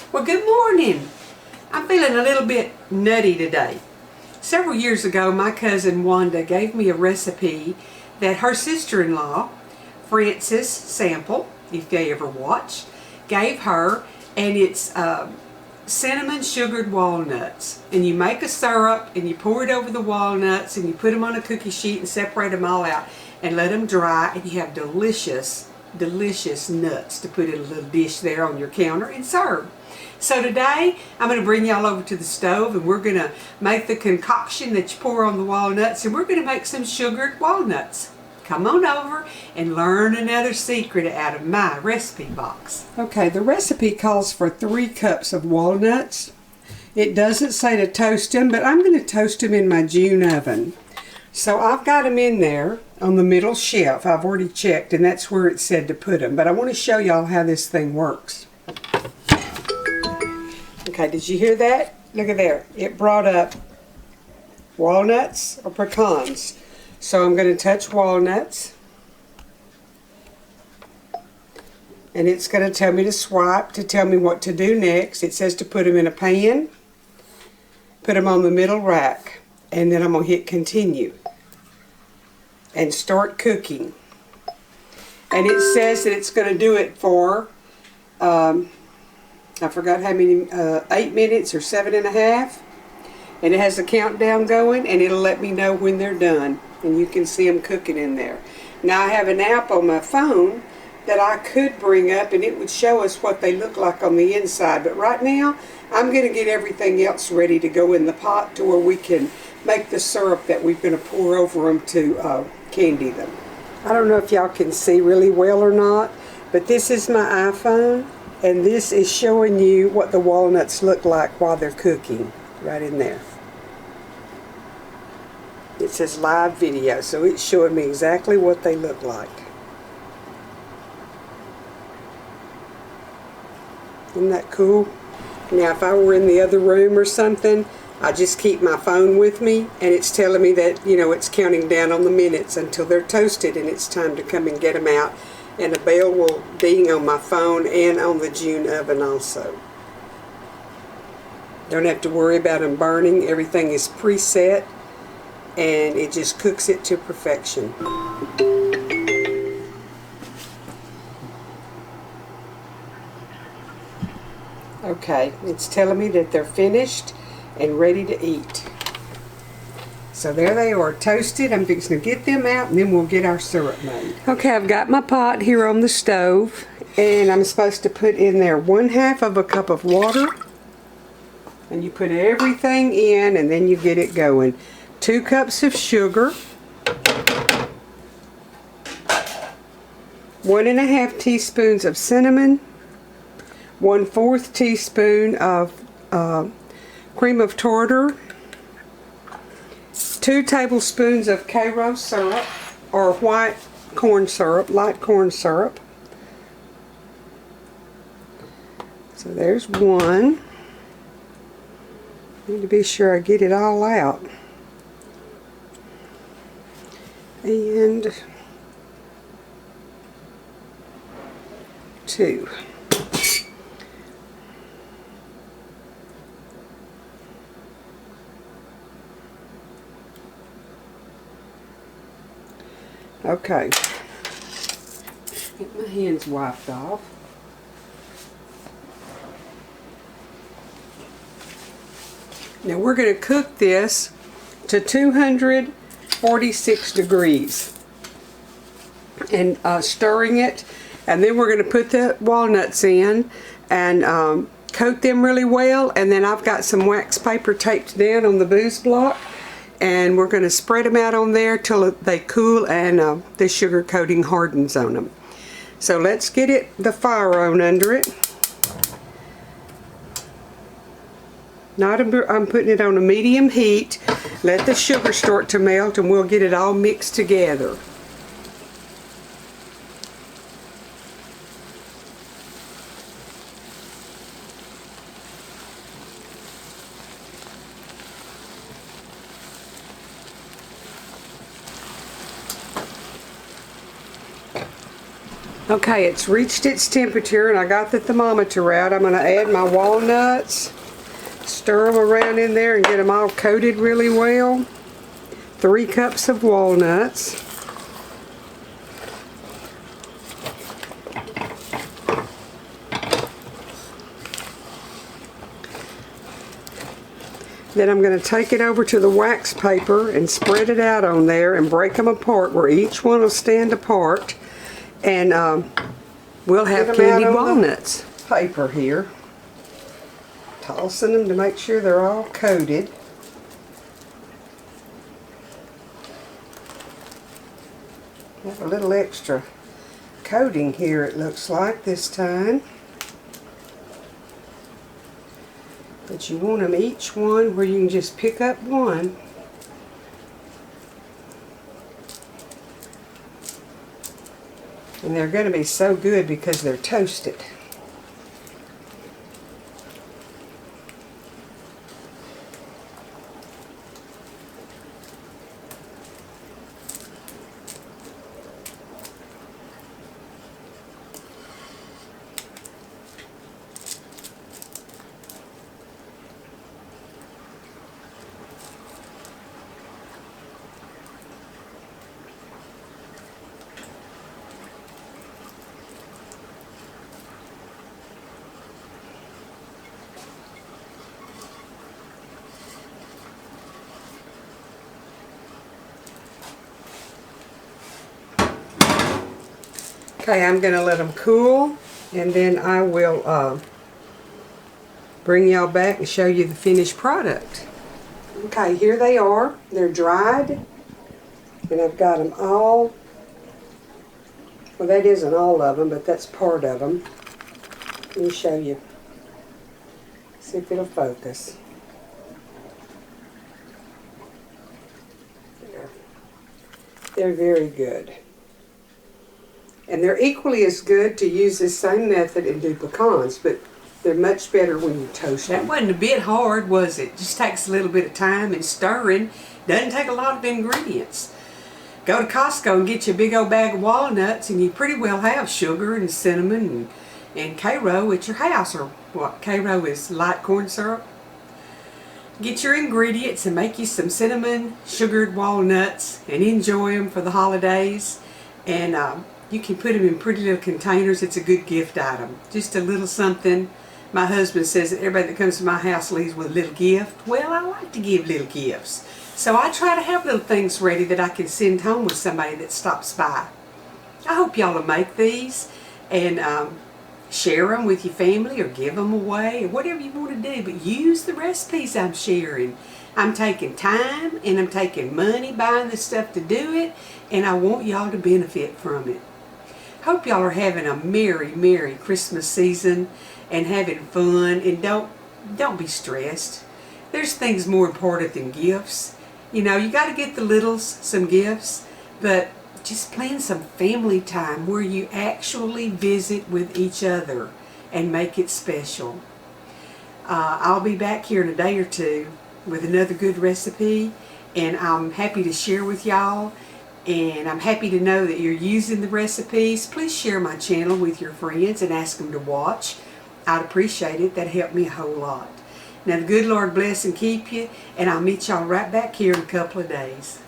Well, good morning. I'm feeling a little bit nutty today. Several years ago, my cousin Wanda gave me a recipe that her sister-in-law, Frances Sample, if they ever watch, gave her, and it's cinnamon sugared walnuts. And you make a syrup and you pour it over the walnuts and you put them on a cookie sheet and separate them all out and let them dry, and you have delicious nuts to put in a little dish there on your counter and serve. So today I'm going to bring y'all over to the stove and we're going to make the concoction that you pour on the walnuts, and we're going to make some sugared walnuts. Come on over and learn another secret out of my recipe box. Okay, the recipe calls for 3 cups of walnuts. It doesn't say to toast them, but I'm going to toast them in my June oven. So I've got them in there on the middle shelf. I've already checked, and that's where it said to put them. But I want to show y'all how this thing works. Okay, did you hear that? Look at there. It brought up walnuts or pecans. So I'm going to touch walnuts. And it's going to tell me to swipe to tell me what to do next. It says to put them in a pan. Put them on the middle rack. And then I'm going to hit continue. And start cooking. And it says that it's going to do it for, I forgot how many, 8 minutes or 7.5. And it has a countdown going, and it'll let me know when they're done. And you can see them cooking in there. Now I have an app on my phone that I could bring up, and it would show us what they look like on the inside. But right now, I'm going to get everything else ready to go in the pot to where we can make the syrup that we're going to pour over them to candy them. I don't know if y'all can see really well or not, but this is my iPhone, and this is showing you what the walnuts look like while they're cooking right in there. It says live video, so it's showing me exactly what they look like. Isn't that cool? Now if I were in the other room or something, I just keep my phone with me, and it's telling me that, you know, it's counting down on the minutes until they're toasted and it's time to come and get them out. And a bell will ding on my phone and on the June oven also. Don't have to worry about them burning. Everything is preset, and it just cooks it to perfection. Okay, it's telling me that they're finished and ready to eat. So there they are, toasted. I'm fixing to get them out, and then we'll get our syrup made. Okay, I've got my pot here on the stove, and I'm supposed to put in there 1/2 of a cup of water. And you put everything in, and then you get it going. 2 cups of sugar. 1½ teaspoons of cinnamon. 1/4 teaspoon of cream of tartar. 2 tablespoons of Karo syrup, or white corn syrup, light corn syrup. So there's 1. Need to be sure I get it all out. And 2. Okay. Get my hands wiped off. Now we're going to cook this to 246 degrees and stirring it, and then we're going to put the walnuts in and coat them really well, and then I've got some wax paper taped down on the booze block, and we're going to spread them out on there till they cool and the sugar coating hardens on them. So let's get the fire on under it. I'm putting it on a medium heat. Let the sugar start to melt, and we'll get it all mixed together. Okay, it's reached its temperature and I got the thermometer out. I'm going to add my walnuts, stir them around in there and get them all coated really well. 3 cups of walnuts. Then I'm going to take it over to the wax paper and spread it out on there and break them apart where each one will stand apart. And we'll have candied walnuts. Paper here. Tossing them to make sure they're all coated. Have a little extra coating here, it looks like, this time. But you want them each one where you can just pick up one. And they're going to be so good because they're toasted. Okay, I'm going to let them cool, and then I will bring y'all back and show you the finished product. Okay, here they are. They're dried, and I've got them all. Well, that isn't all of them, but that's part of them. Let me show you. See if it'll focus. There. They're very good. And they're equally as good to use this same method and do pecans, but they're much better when you toast them. That wasn't a bit hard, was it? Just takes a little bit of time and stirring. Doesn't take a lot of ingredients. Go to Costco and get you a big old bag of walnuts and you pretty well have sugar and cinnamon and Karo at your house, or what Karo is, light corn syrup. Get your ingredients and make you some cinnamon sugared walnuts and enjoy them for the holidays. And you can put them in pretty little containers. It's a good gift item. Just a little something. My husband says that everybody that comes to my house leaves with a little gift. Well, I like to give little gifts. So I try to have little things ready that I can send home with somebody that stops by. I hope y'all will make these and share them with your family or give them away or whatever you want to do. But use the recipes I'm sharing. I'm taking time and I'm taking money buying the stuff to do it, and I want y'all to benefit from it. Hope y'all are having a merry, merry Christmas season and having fun, and don't be stressed. There's things more important than gifts. You know, you got to get the littles some gifts, but just plan some family time where you actually visit with each other and make it special. I'll be back here in a day or two with another good recipe, and I'm happy to share with y'all. And I'm happy to know that you're using the recipes. Please share my channel with your friends and ask them to watch. I'd appreciate it. That'd help me a whole lot. Now the good Lord bless and keep you, and I'll meet y'all right back here in a couple of days.